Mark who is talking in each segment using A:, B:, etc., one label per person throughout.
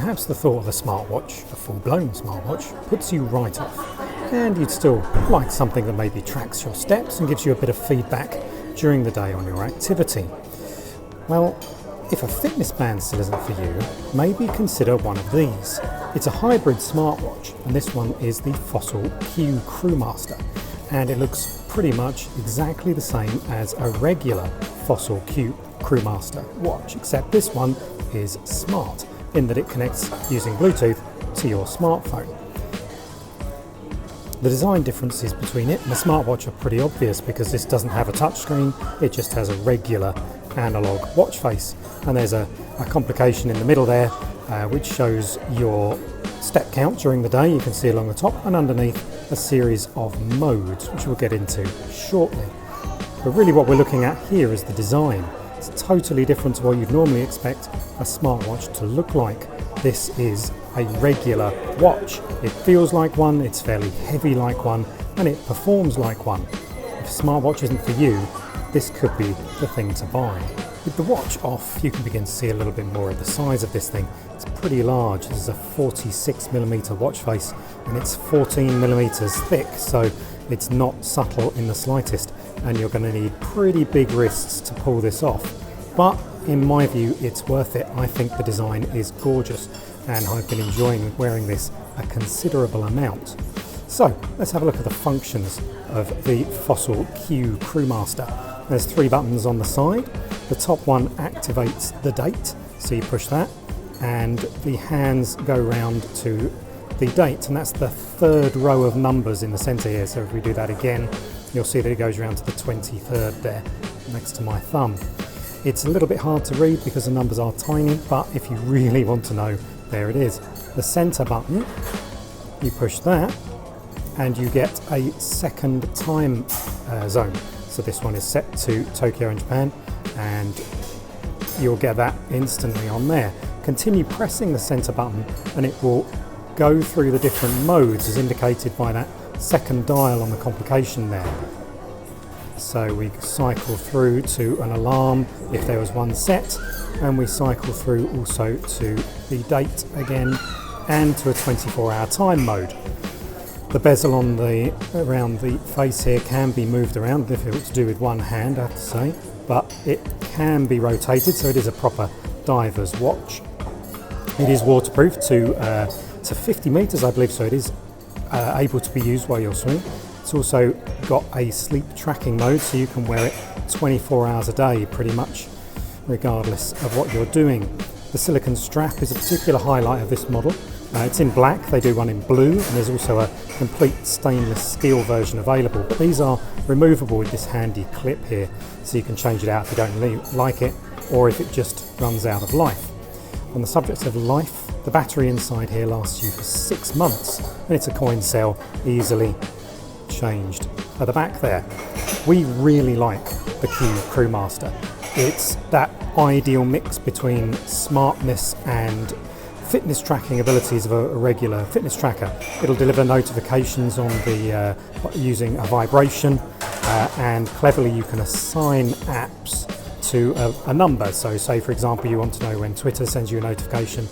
A: perhaps the thought of a smartwatch, a full-blown smartwatch, puts you right off, and you'd still like something that maybe tracks your steps and gives you a bit of feedback during the day on your activity. Well, if a fitness band still isn't for you, maybe consider one of these. It's a hybrid smartwatch, and this one is the Fossil Q Crewmaster, and it looks pretty much exactly the same as a regular Fossil Q Crewmaster watch, except this one is smart in that it connects using Bluetooth to your smartphone. The design differences between it and the smartwatch are pretty obvious because this doesn't have a touchscreen, it just has a regular analog watch face, and there's a complication in the middle there which shows your step count during the day. You can see along the top, and underneath a series of modes which we'll get into shortly. But really what we're looking at here is the design. It's totally different to what you'd normally expect a smartwatch to look like. This is a regular watch. It feels like one, it's fairly heavy like one, and it performs like one. If a smartwatch isn't for you, this could be the thing to buy. With the watch off, you can begin to see a little bit more of the size of this thing. It's pretty large. This is a 46mm watch face, and it's 14mm thick, so it's not subtle in the slightest, and you're going to need pretty big wrists to pull this off. But in my view, it's worth it. I think the design is gorgeous, and I've been enjoying wearing this a considerable amount. So let's have a look at the functions of the Fossil Q Crewmaster. There's 3 buttons on the side. The top one activates the date, so you push that, and the hands go round to the date, and that's the 3rd row of numbers in the centre here. So if we do that again, you'll see that it goes around to the 23rd there, next to my thumb. It's a little bit hard to read because the numbers are tiny, but if you really want to know, there it is. The centre button, you push that, and you get a second time zone. So this one is set to Tokyo in Japan, and you'll get that instantly on there. Continue pressing the centre button and it will go through the different modes as indicated by that second dial on the complication there. So we cycle through to an alarm if there was one set, and we cycle through also to the date again and to a 24-hour time mode. The bezel on around the face here can be moved around, difficult to do with one hand I have to say, but it can be rotated, so it is a proper diver's watch. It is waterproof to 50 metres I believe, so it is able to be used while you're swimming. It's also got a sleep tracking mode, so you can wear it 24 hours a day pretty much regardless of what you're doing. The silicone strap is a particular highlight of this model. It's in black, they do one in blue, and there's also a complete stainless steel version available, but these are removable with this handy clip here, so you can change it out if you don't like it, or if it just runs out of life. On the subject of life, the battery inside here lasts you for 6 months, and it's a coin cell, easily changed. At the back there, we really like the Q Crewmaster. It's that ideal mix between smartness and fitness tracking abilities of a regular fitness tracker. It'll deliver notifications on the using a vibration, and cleverly you can assign apps to a number. So say for example you want to know when Twitter sends you a notification,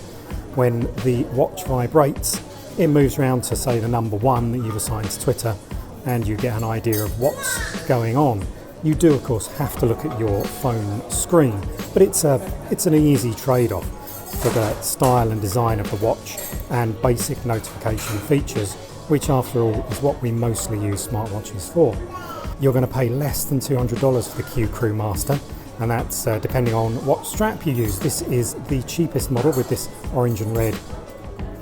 A: when the watch vibrates, it moves around to say the number 1 that you've assigned to Twitter, and you get an idea of what's going on. You do of course have to look at your phone screen, but it's an easy trade-off for the style and design of the watch and basic notification features, which after all is what we mostly use smartwatches for. You're going to pay less than $200 for the Q Crewmaster, and that's depending on what strap you use. This is the cheapest model with this orange and red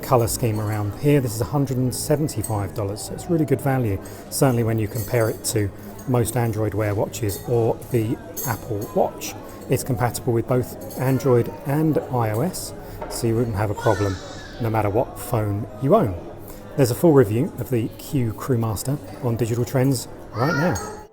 A: colour scheme around here. This is $175, so it's really good value, certainly when you compare it to most Android Wear watches or the Apple Watch. It's compatible with both Android and iOS, so you wouldn't have a problem no matter what phone you own. There's a full review of the Q Crewmaster on Digital Trends right now.